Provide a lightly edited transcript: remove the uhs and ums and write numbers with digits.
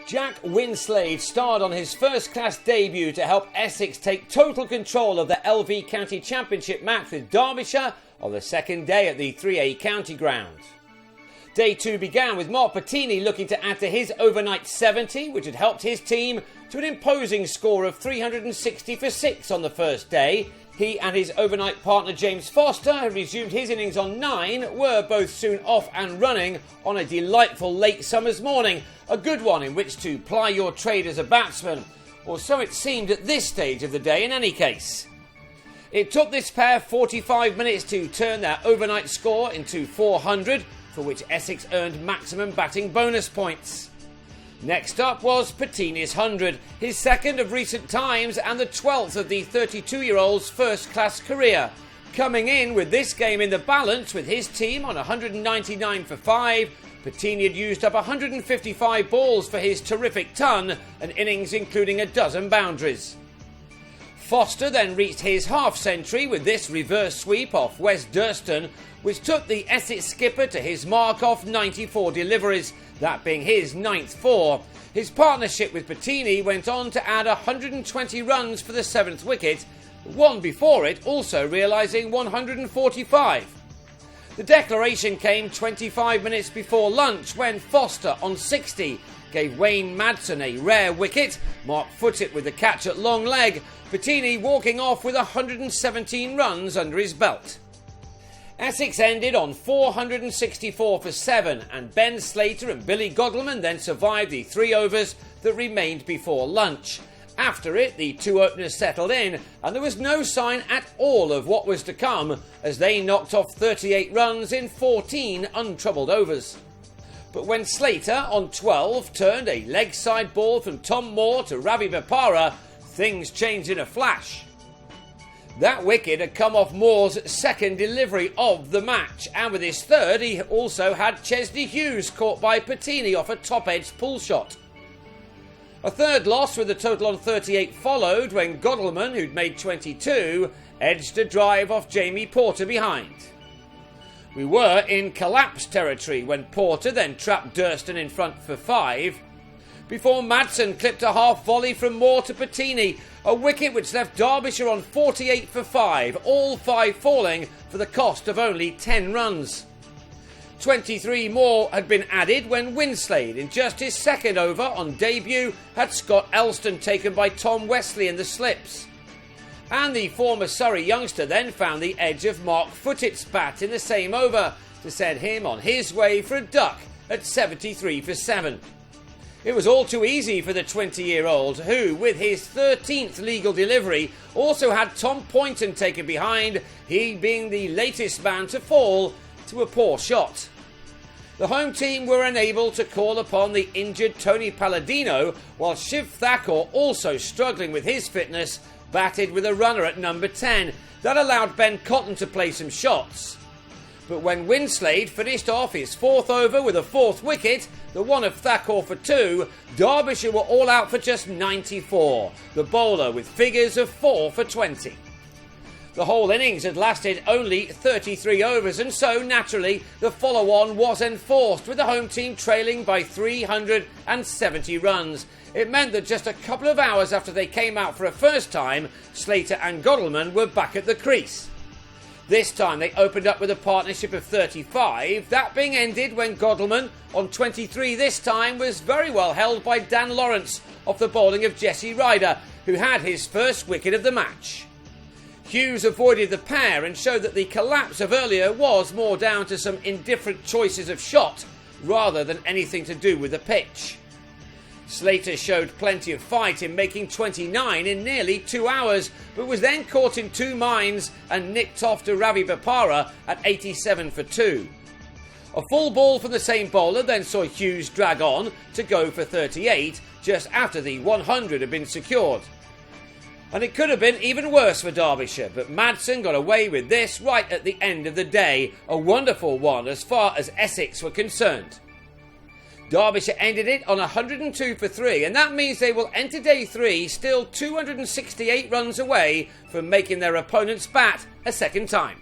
Jack Winslade starred on his first-class debut to help Essex take total control of the LV County Championship match with Derbyshire on the second day at the 3A County Ground. Day 2 began with Mark Pettini looking to add to his overnight 70, which had helped his team to an imposing score of 360 for 6 on the first day. He and his overnight partner James Foster, who resumed his innings on 9, were both soon off and running on a delightful late summer's morning, a good one in which to ply your trade as a batsman, or so it seemed at this stage of the day in any case. It took this pair 45 minutes to turn their overnight score into 400, for which Essex earned maximum batting bonus points. Next up was Pettini's 100, his second of recent times and the 12th of the 32-year-old's first-class career. Coming in with this game in the balance with his team on 199 for 5, Pettini had used up 155 balls for his terrific ton, an innings including a dozen boundaries. Foster then reached his half-century with this reverse sweep off West Durston, which took the Essex skipper to his mark off 94 deliveries, that being his 9th 4. His partnership with Pettini went on to add 120 runs for the 7th wicket, one before it also realising 145. The declaration came 25 minutes before lunch when Foster on 60 gave Wayne Madsen a rare wicket. Mark Foote with the catch at long leg, Pettini walking off with 117 runs under his belt. Essex ended on 464 for 7 and Ben Slater and Billy Godleman then survived the 3 overs that remained before lunch. After it, the two openers settled in and there was no sign at all of what was to come as they knocked off 38 runs in 14 untroubled overs. But when Slater on 12 turned a leg side ball from Tom Moore to Ravi Bopara, things changed in a flash. That wicket had come off Moore's second delivery of the match, and with his third he also had Chesney Hughes caught by Pettini off a top-edged pull shot. A third loss with a total on 38 followed when Godleman, who'd made 22, edged a drive off Jamie Porter behind. We were in collapse territory when Porter then trapped Durston in front for 5, before Madsen clipped a half volley from Moore to Pettini, a wicket which left Derbyshire on 48 for 5, all 5 falling for the cost of only 10 runs. 23 more had been added when Winslade, in just his second over on debut, had Scott Elston taken by Tom Wesley in the slips. And the former Surrey youngster then found the edge of Mark Foote's bat in the same over to send him on his way for a duck at 73 for 7. It was all too easy for the 20-year-old, who, with his 13th legal delivery, also had Tom Poynton taken behind, he being the latest man to fall to a poor shot. The home team were unable to call upon the injured Tony Palladino, while Shiv Thakur, also struggling with his fitness, batted with a runner at number 10. That allowed Ben Cotton to play some shots. But when Winslade finished off his 4th over with a 4th wicket, the one of Thakur for 2, Derbyshire were all out for just 94, the bowler with figures of 4 for 20. The whole innings had lasted only 33 overs and so, naturally, the follow-on was enforced with the home team trailing by 370 runs. It meant that just a couple of hours after they came out for a first time, Slater and Godleman were back at the crease. This time they opened up with a partnership of 35, that being ended when Godleman, on 23 this time, was very well held by Dan Lawrence off the bowling of Jesse Ryder, who had his first wicket of the match. Hughes avoided the pair and showed that the collapse of earlier was more down to some indifferent choices of shot rather than anything to do with the pitch. Slater showed plenty of fight in making 29 in nearly 2 hours, but was then caught in 2 minds and nicked off to Ravi Bopara at 87 for 2. A full ball from the same bowler then saw Hughes drag on to go for 38 just after the 100 had been secured. And it could have been even worse for Derbyshire, but Madsen got away with this right at the end of the day, a wonderful one as far as Essex were concerned. Derbyshire ended it on 102 for 3, and that means they will enter day 3 still 268 runs away from making their opponents bat a second time.